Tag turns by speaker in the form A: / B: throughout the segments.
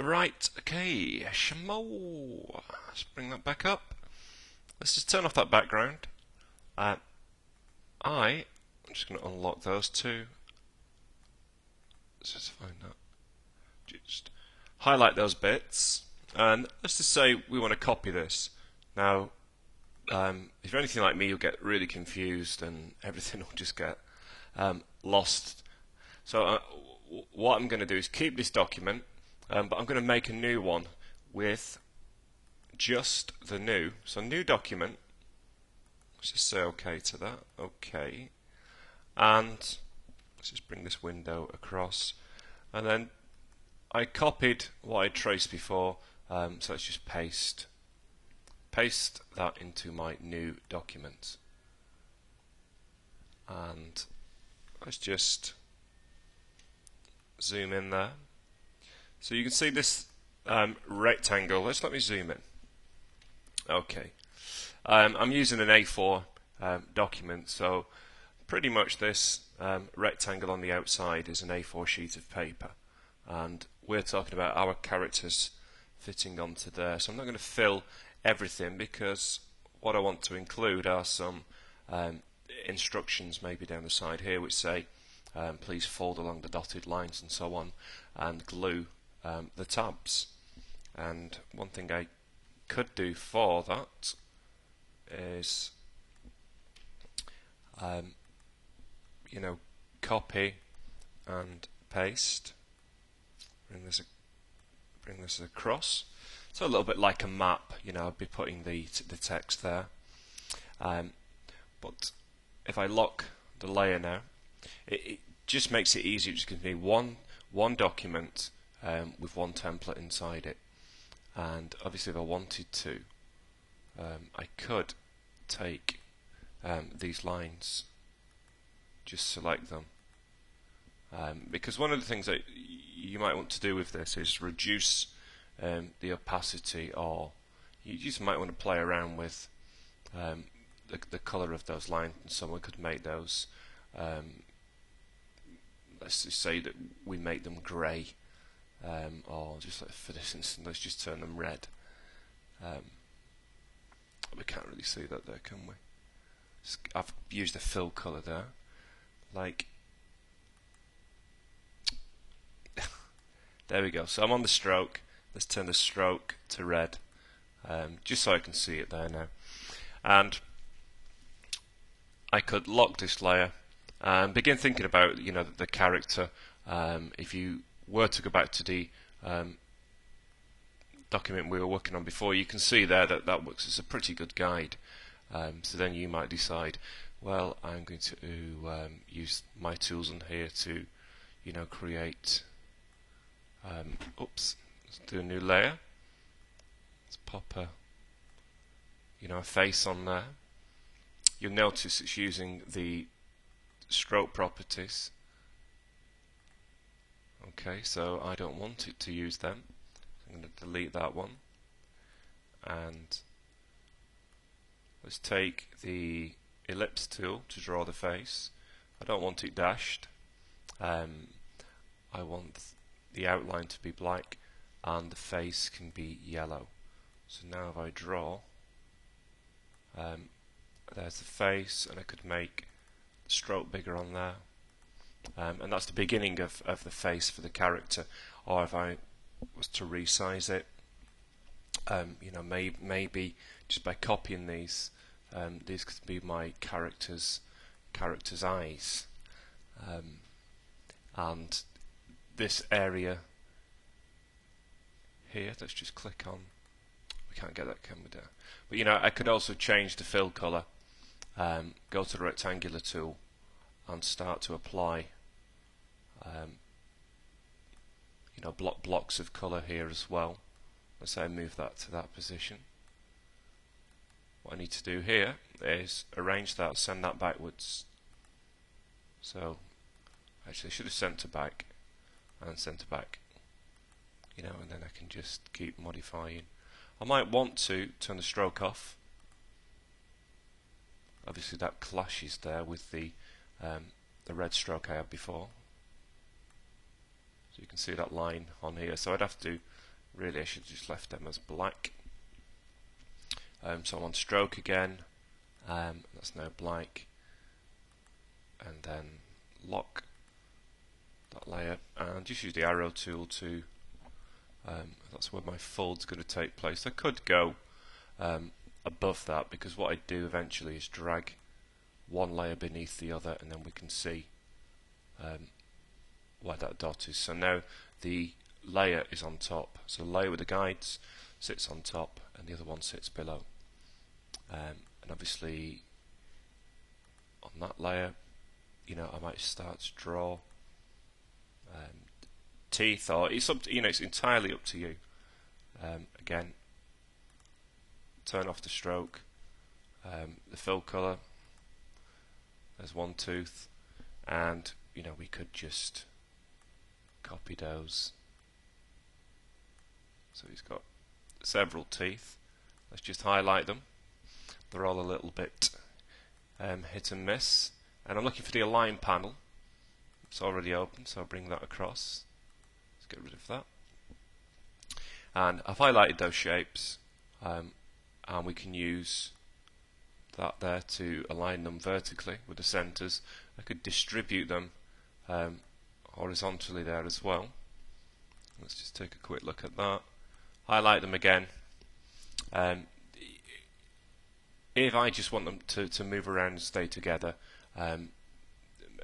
A: Right, okay, Shamo. Let's bring that back up. Let's just turn off that background. I'm just going to unlock those two. Let's just find that. Just highlight those bits, and let's just say we want to copy this. Now, if you're anything like me, you'll get really confused, and everything will just get lost. So, what I'm going to do is keep this document. But I'm going to make a new one with just the new. So new document. Let's just say OK to that. OK. And let's just bring this window across. And then I copied what I traced before. So let's just paste that into my new document. And let's just zoom in there. So you can see this rectangle. Let me zoom in. Okay. I'm using an A4 document, so pretty much this rectangle on the outside is an A4 sheet of paper. And we're talking about our characters fitting onto there. So I'm not going to fill everything, because what I want to include are some instructions maybe down the side here which say please fold along the dotted lines and so on, and glue the tabs. And one thing I could do for that is copy and paste, bring this across, so a little bit like a map. I'd be putting the text there, but if I lock the layer now, it just makes it easier. It just gives me one document with one template inside it. And obviously if I wanted to, I could take these lines, just select them, because one of the things that you might want to do with this is reduce the opacity, or you just might want to play around with the colour of those lines, and someone could make those, let's just say that we make them grey, or just like for this instance, let's just turn them red. We can't really see that there, can we? I've used a fill colour there, like there we go. So I'm on the stroke. Let's turn the stroke to red, just so I can see it there now. And I could lock this layer and begin thinking about the character. If you were to go back to the document we were working on before, you can see there that works as a pretty good guide. So then you might decide, well, I'm going to use my tools on here to create let's do a new layer. Let's pop a face on there. You'll notice it's using the stroke properties. Okay, so I don't want it to use them. I'm going to delete that one. And let's take the ellipse tool to draw the face. I don't want it dashed. I want the outline to be black and the face can be yellow. So now if I draw, there's the face, and I could make the stroke bigger on there. And that's the beginning of the face for the character. Or if I was to resize it, maybe just by copying these could be my character's eyes. And this area here, let's just click on. We can't get that, can we? There. But I could also change the fill color. Go to the rectangular tool and start to apply blocks of color here as well. Let's say I move that to that position. What I need to do here is arrange that, send that backwards. So actually I should have sent it back and sent it back, and then I can just keep modifying. I might want to turn the stroke off. Obviously that clashes there with the red stroke I had before. So you can see that line on here. So I'd have to Really, I should have just left them as black. So I'm on stroke again. That's now black. And then lock that layer, and just use the arrow tool to. That's where my fold's going to take place. I could go above that, because what I do eventually is drag one layer beneath the other, and then we can see where that dot is. So now the layer is on top. So the layer with the guides sits on top, and the other one sits below. And obviously, on that layer, I might start to draw teeth, or it's up to, it's entirely up to you. Again, turn off the stroke, the fill color. There's one tooth, and we could just copy those. So he's got several teeth. Let's just highlight them. They're all a little bit hit and miss, and I'm looking for the align panel. It's already open, so I'll bring that across. Let's get rid of that. And I've highlighted those shapes, and we can use that there to align them vertically with the centers. I could distribute them horizontally there as well. Let's just take a quick look at that. Highlight them again. If I just want them to move around and stay together,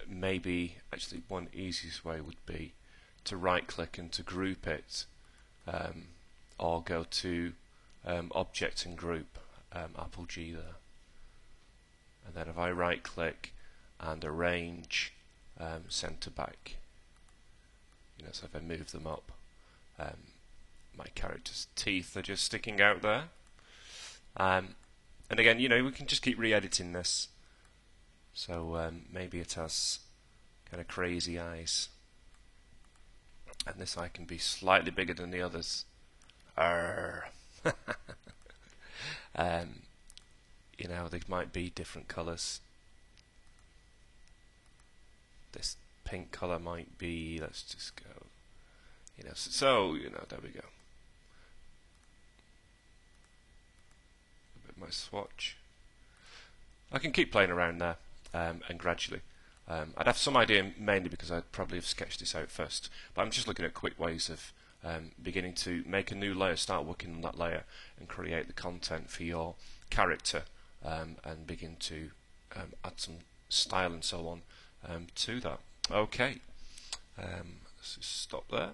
A: maybe actually one easiest way would be to right click and to group it, or go to object and group, Apple G there, and then if I right click and arrange center back, so if I move them up, my character's teeth are just sticking out there. And again, we can just keep re-editing this. So maybe it has kind of crazy eyes, and this eye can be slightly bigger than the others. They might be different colours. This pink colour might be, let's just go, there we go. A bit of my swatch. I can keep playing around there, and gradually. I'd have some idea, mainly because I'd probably have sketched this out first, but I'm just looking at quick ways of beginning to make a new layer, start working on that layer, and create the content for your character, and begin to add some style and so on to that. Okay, let's just stop there.